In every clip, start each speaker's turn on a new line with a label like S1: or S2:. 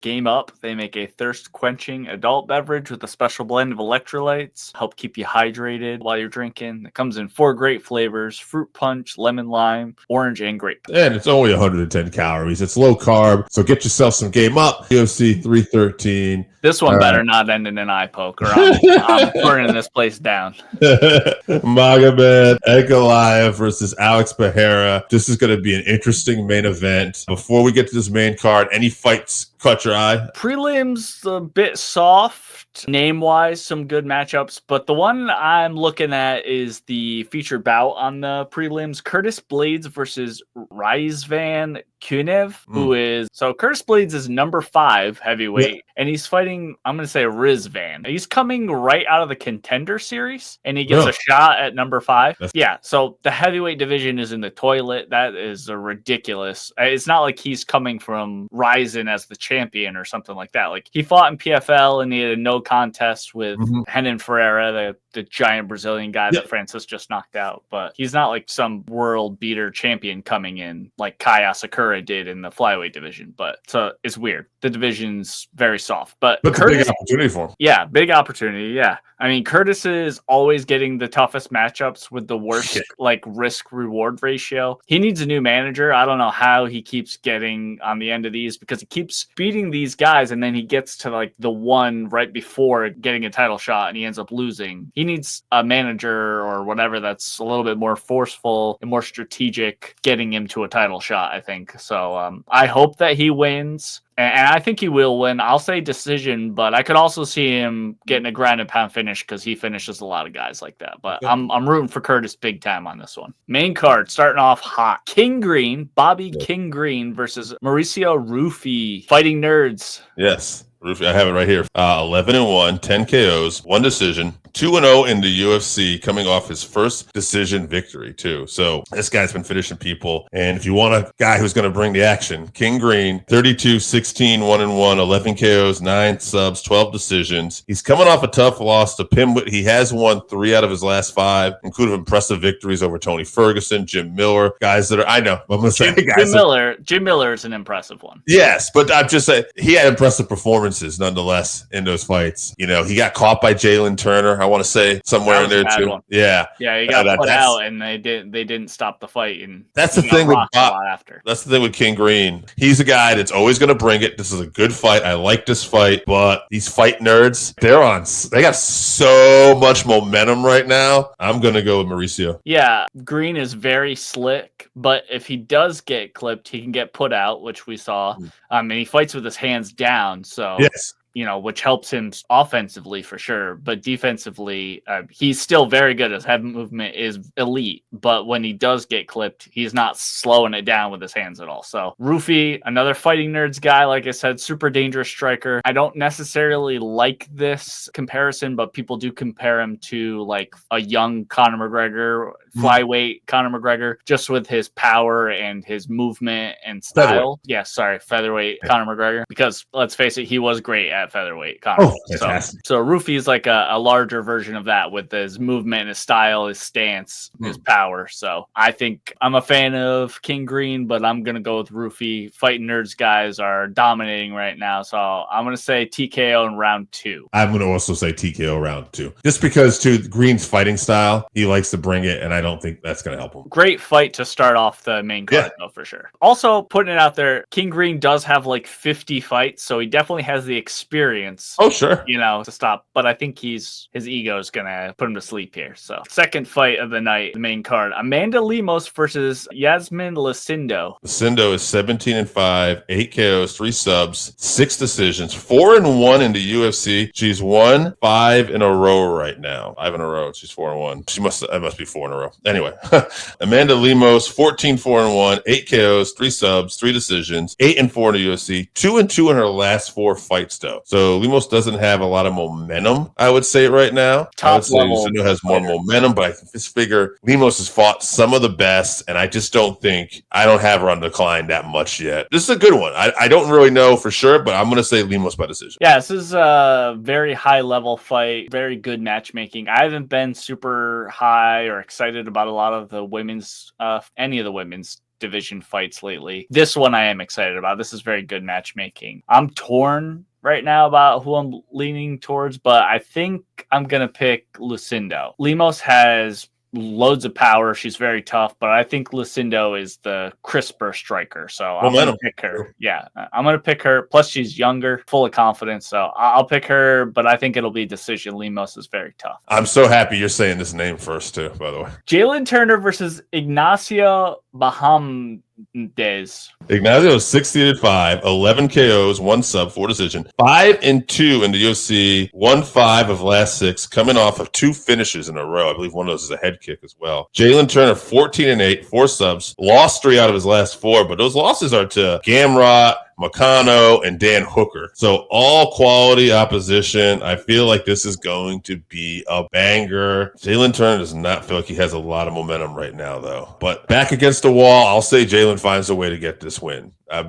S1: Game Up. They make a thirst-quenching adult beverage with a special blend of electrolytes, help keep you hydrated while you're drinking. It comes in 4 great flavors: fruit punch, lemon lime, orange, and grape.
S2: And it's only 110 calories. It's low carb, so get yourself some Game Up. UFC 313.
S1: This one better not end in an eye poke, or I'm burning this place down.
S2: Magomed Ankalaev versus Alex Pereira. This is going to be an interesting main event. Before we get to this main card, any fights caught your eye?
S1: Prelims a bit soft. Name-wise, some good matchups, but the one I'm looking at is the featured bout on the prelims. Curtis Blades versus Rizvan Kunev, who is... So Curtis Blades is number 5 heavyweight, and he's fighting, I'm going to say, Rizvan. He's coming right out of the Contender Series, and he gets a shot at number 5. Yeah, so the heavyweight division is in the toilet. That is a ridiculous... It's not like he's coming from Rizin as the champion or something like that. Like, he fought in PFL, and he had a no contest with Renan Ferreira, the giant Brazilian guy that Francis just knocked out. But he's not like some world beater champion coming in like Kai Asakura did in the flyweight division. But so it's weird. The division's very soft. But
S2: Curtis, a big opportunity for him.
S1: Yeah, big opportunity. Yeah. I mean, Curtis is always getting the toughest matchups with the worst like risk reward ratio. He needs a new manager. I don't know how he keeps getting on the end of these, because he keeps beating these guys and then he gets to like the one right before getting a title shot and he ends up losing. He needs a manager or whatever that's a little bit more forceful and more strategic, getting him to a title shot, I think. So I hope that he wins. And I think he will win. I'll say decision, but I could also see him getting a ground and pound finish because he finishes a lot of guys like that. But I'm rooting for Curtis big time on this one. Main card, starting off hot. Bobby King Green versus Mauricio Ruffy. Fighting nerds.
S2: Yes. Ruffy, I have it right here. 11-1, 10 KOs, 1 decision, 2-0 in the UFC, coming off his first decision victory, too. So this guy's been finishing people. And if you want a guy who's going to bring the action, King Green, 32-16, 1-1, 11 KOs, 9 subs, 12 decisions. He's coming off a tough loss to Pimwit. He has won 3 out of his last 5, including impressive victories over Tony Ferguson, Jim Miller, guys that are, I know, I'm going to say guys.
S1: Jim Miller is an impressive one.
S2: Yes, but I'm just saying he had impressive performances nonetheless in those fights. You know, he got caught by Jalin Turner, I want to say, somewhere in there too.
S1: One.
S2: Yeah,
S1: he got put out, and they didn't stop the fight. And
S2: that's the thing with that's the thing with King Green. He's a guy that's always going to bring it. This is a good fight. I like this fight, but these fight nerds, they got so much momentum right now. I'm going to go with Mauricio.
S1: Yeah, Green is very slick, but if he does get clipped, he can get put out, which we saw. And he fights with his hands down, so
S2: yes.
S1: You know, which helps him offensively for sure, but defensively, he's still very good. His head movement is elite, but when he does get clipped, he's not slowing it down with his hands at all. So Ruffy, another fighting nerds guy, like I said, super dangerous striker. I don't necessarily like this comparison, but people do compare him to like a young Conor McGregor, flyweight Conor McGregor, just with his power and his movement and style. Featherweight Conor McGregor, because let's face it, he was great at featherweight Conor. So Ruffy is like a larger version of that with his movement, his style, his stance, his power. So I think I'm a fan of King Green, but I'm gonna go with Ruffy. Fighting nerds guys are dominating right now, so I'm gonna say TKO in round 2.
S2: I'm gonna also say TKO round 2, just because too Green's fighting style, he likes to bring it, and I don't think that's gonna help him.
S1: Great fight to start off the main card though, for sure. Also putting it out there, King Green does have like 50 fights, so he definitely has the experience.
S2: Oh, sure.
S1: You know, to stop. But I think his ego is going to put him to sleep here. So, second fight of the night, the main card. Amanda Lemos versus Iasmin Lucindo.
S2: Lucindo is 17-5, 8 KOs, 3 subs, 6 decisions, 4-1 in the UFC. She's won 5 in a row right now. 5 in a row. She's 4-1. That must be 4 in a row. Anyway, Amanda Lemos, 14-4-1, 8 KOs, 3 subs, 3 decisions, 8-4 in the UFC, 2-2 in her last 4 fights, though. So Lemos doesn't have a lot of momentum, I would say, right now.
S1: Top level.
S2: Lucindo has more momentum, but I just figure Lemos has fought some of the best, and I just don't have her on decline that much yet. This is a good one. I don't really know for sure, but I'm going to say Lemos by decision.
S1: Yeah, this is a very high-level fight, very good matchmaking. I haven't been super high or excited about a lot of the women's, any of the women's division fights lately. This one I am excited about. This is very good matchmaking. I'm torn right now about who I'm leaning towards, but I think I'm going to pick Lucindo. Lemos has loads of power. She's very tough, but I think Lucindo is the crisper striker. So I'm going to pick her. Yeah, I'm going to pick her. Plus, she's younger, full of confidence. So I'll pick her, but I think it'll be decision. Lemos is very tough.
S2: I'm so happy you're saying this name first, too, by the way.
S1: Jalin Turner versus Ignacio Bahamondes.
S2: Ignacio is 16-5, 11 KOs, 1 sub, 4 decision, 5-2 in the UFC, 1-5 of last 6, coming off of 2 finishes in a row. I believe one of those is a head kick as well. Jalin Turner, 14-8, 4 subs, lost 3 out of his last 4, but those losses are to Gamrot, Makano, and Dan Hooker. So all quality opposition. I feel like this is going to be a banger. Jalin Turner does not feel like he has a lot of momentum right now, though. But back against the wall, I'll say Jalin finds a way to get this win. I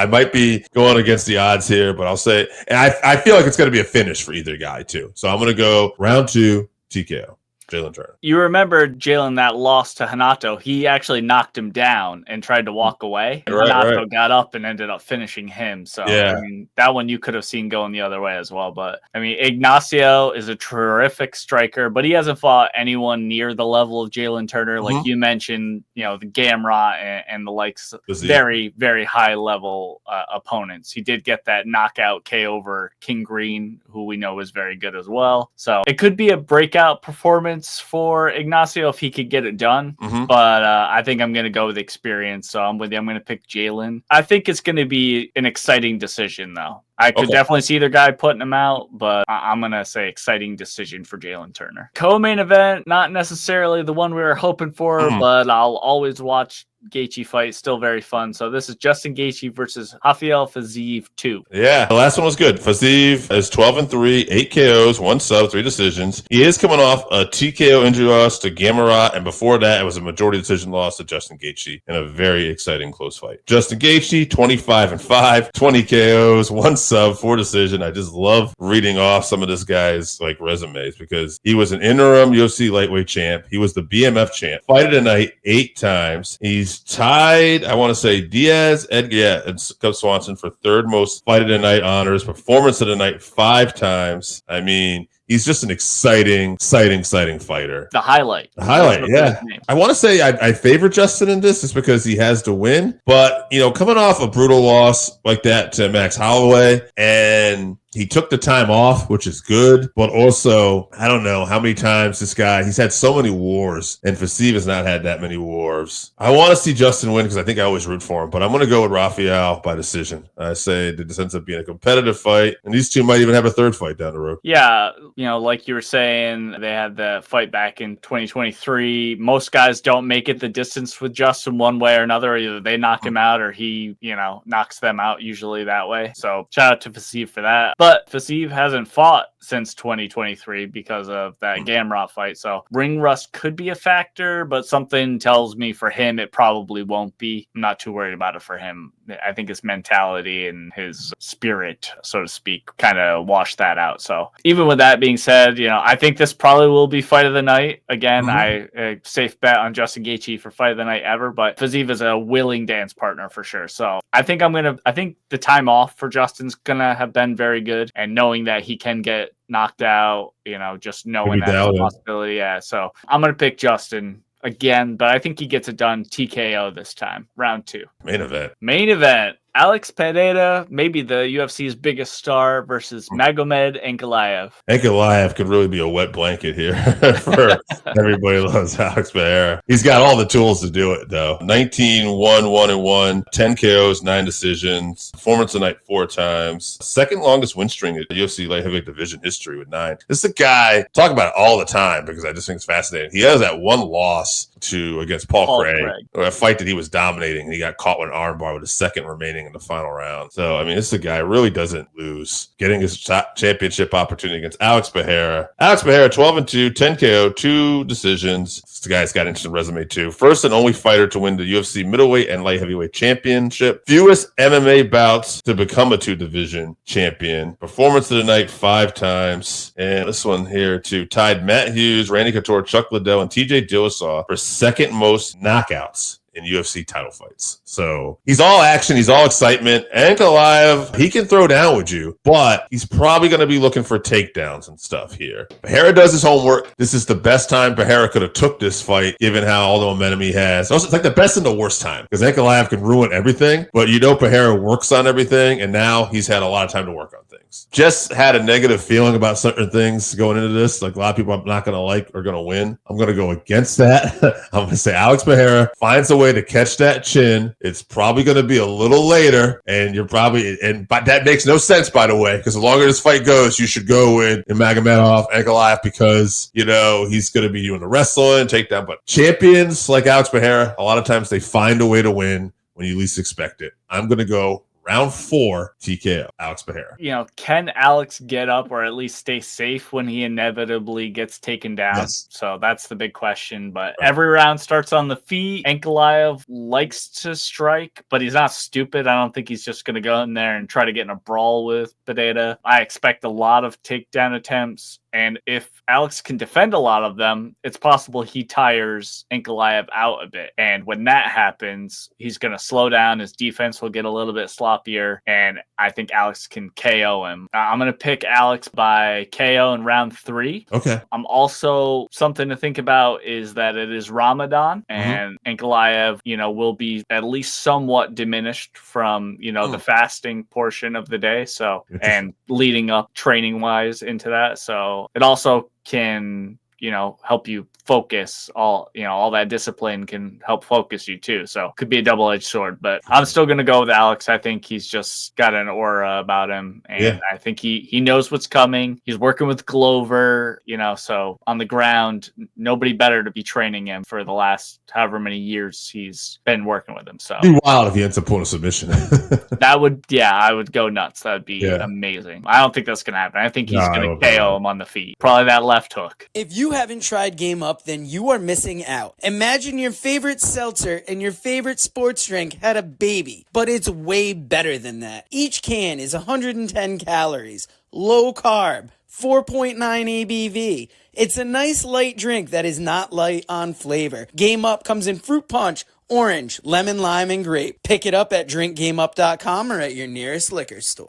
S2: might be going against the odds here, but I'll say, and I feel like it's going to be a finish for either guy, too. So I'm going to go round 2, TKO. Jalin Turner.
S1: You remember Jalin that loss to Hanato? He actually knocked him down and tried to walk away. Hanato got up and ended up finishing him. So I mean, that one you could have seen going the other way as well. But I mean, Ignacio is a terrific striker, but he hasn't fought anyone near the level of Jalin Turner. Like you mentioned, the Gamrot and the likes, very, very high level opponents. He did get that knockout KO over King Green, who we know is very good as well. So it could be a breakout performance for Ignacio if he could get it done. But I think I'm going to go with experience. So I'm with you. I'm going to pick Jalin. I think it's going to be an exciting decision, though. I could definitely see either guy putting him out, but I'm going to say exciting decision for Jalin Turner. Co-main event, not necessarily the one we were hoping for, but I'll always watch Gaethje fight. Still very fun. So this is Justin Gaethje versus Rafael Fiziev 2.
S2: Yeah, the last one was good. Fiziev is 12-3, 8 KOs, 1 sub, 3 decisions. He is coming off a TKO injury loss to Gamrot, and before that, it was a majority decision loss to Justin Gaethje in a very exciting close fight. Justin Gaethje, 25-5, 20 KOs, 1 sub, 4 decision. I just love reading off some of this guy's resumes because he was an interim UFC lightweight champ. He was the BMF champ. Fight of the night 8 times. He's tied, I want to say, Diaz, Edgar, and Cub Swanson for 3rd most fight of the night honors. Performance of the night 5 times. I mean, he's just an exciting fighter.
S1: The highlight,
S2: yeah. I want to say I favor Justin in this just because he has to win. But, coming off a brutal loss like that to Max Holloway, and he took the time off, which is good. But also, I don't know how many times he's had so many wars, and Fiziev has not had that many wars. I want to see Justin win because I think I always root for him. But I'm going to go with Rafael by decision. I say this ends up being a competitive fight, and these two might even have a 3rd fight down the road.
S1: Yeah, like you were saying, they had the fight back in 2023. Most guys don't make it the distance with Justin one way or another. Either they knock him out or he, knocks them out usually that way. So shout out to Fiziev for that. But Fiziev hasn't fought since 2023 because of that Gamrot fight. So ring rust could be a factor, but something tells me for him it probably won't be. I'm not too worried about it for him. I think his mentality and his spirit, so to speak, kind of washed that out. So even with that being said, I think this probably will be fight of the night. Again, I safe bet on Justin Gaethje for fight of the night ever, but Fiziev is a willing dance partner for sure. So I think the time off for Justin's gonna have been very good, and knowing that he can get knocked out, just knowing that's a possibility. Yeah. So I'm going to pick Justin again, but I think he gets it done TKO this time. Round 2.
S2: Main
S1: event. Alex Pereira, maybe the UFC's biggest star, versus Magomed Ankalaev.
S2: Ankalaev could really be a wet blanket here for everybody who loves Alex Pereira. He's got all the tools to do it, though. 19-1-1-1, 10 KOs, 9 decisions. Performance of the night 4 times. 2nd longest win string in UFC Light Heavyweight Division history with 9. This is a guy, talk about it all the time because I just think it's fascinating. He has that one loss against Paul Craig, a fight that he was dominating, and he got caught with an armbar with a 2nd remaining in the final round. So, I mean, this is a guy who really doesn't lose. Getting his championship opportunity against Alex Pereira. Alex Pereira, 12-2, 10 KO, 2 decisions. This guy's got an interesting resume, too. First and only fighter to win the UFC middleweight and light heavyweight championship. Fewest MMA bouts to become a 2-division champion. Performance of the night 5 times. And this one here, too, tied Matt Hughes, Randy Couture, Chuck Liddell, and TJ Dillashaw for 2nd most knockouts in UFC title fights. So he's all action. He's all excitement. Ankalaev, he can throw down with you, but he's probably going to be looking for takedowns and stuff here. Pereira does his homework. This is the best time Pereira could have took this fight, given how all the momentum he has. Also, it's like the best and the worst time, because Ankalaev can ruin everything, but Pereira works on everything, and now he's had a lot of time to work on things. Just had a negative feeling about certain things going into this. Like a lot of people I'm not going to like are going to win. I'm going to go against that. I'm going to say Alex Pereira finds a way to catch that chin. It's probably going to be a little later, and but that makes no sense, by the way, because the longer this fight goes, you should go with Magomed Ankalaev, because, he's going to be doing the wrestling, takedown. But champions like Alex Pereira, a lot of times they find a way to win when you least expect it. I'm going to go round 4 TKO, Alex Pereira.
S1: Can Alex get up or at least stay safe when he inevitably gets taken down?
S2: Yes.
S1: So that's the big question. But every round starts on the feet. Ankalaev likes to strike, but he's not stupid. I don't think he's just going to go in there and try to get in a brawl with Pereira. I expect a lot of takedown attempts. And if Alex can defend a lot of them, it's possible he tires Ankalaev out a bit. And when that happens, he's going to slow down. His defense will get a little bit sloppier. And I think Alex can KO him. I'm going to pick Alex by KO in round 3.
S2: Okay.
S1: I'm also, something to think about is that it is Ramadan. And Ankalaev, will be at least somewhat diminished from, the fasting portion of the day. So, and leading up training wise into that. So, it also can, help you focus. All that discipline can help focus you too. So could be a double-edged sword, but I'm still going to go with Alex. I think he's just got an aura about him, and I think he knows what's coming. He's working with Glover, so on the ground, nobody better to be training him for the last however many years he's been working with him. So
S2: it'd be wild if he ends up pulling a submission.
S1: I would go nuts. That would be amazing. I don't think that's going to happen. I think he's going to KO him on the feet. Probably that left hook.
S3: If you haven't tried Game Up, then you are missing out. Imagine your favorite seltzer and your favorite sports drink had a baby, but it's way better than that. Each can is 110 calories, low carb, 4.9 ABV. It's a nice light drink that is not light on flavor. Game Up comes in fruit punch, orange, lemon, lime, and grape. Pick it up at drinkgameup.com or at your nearest liquor store.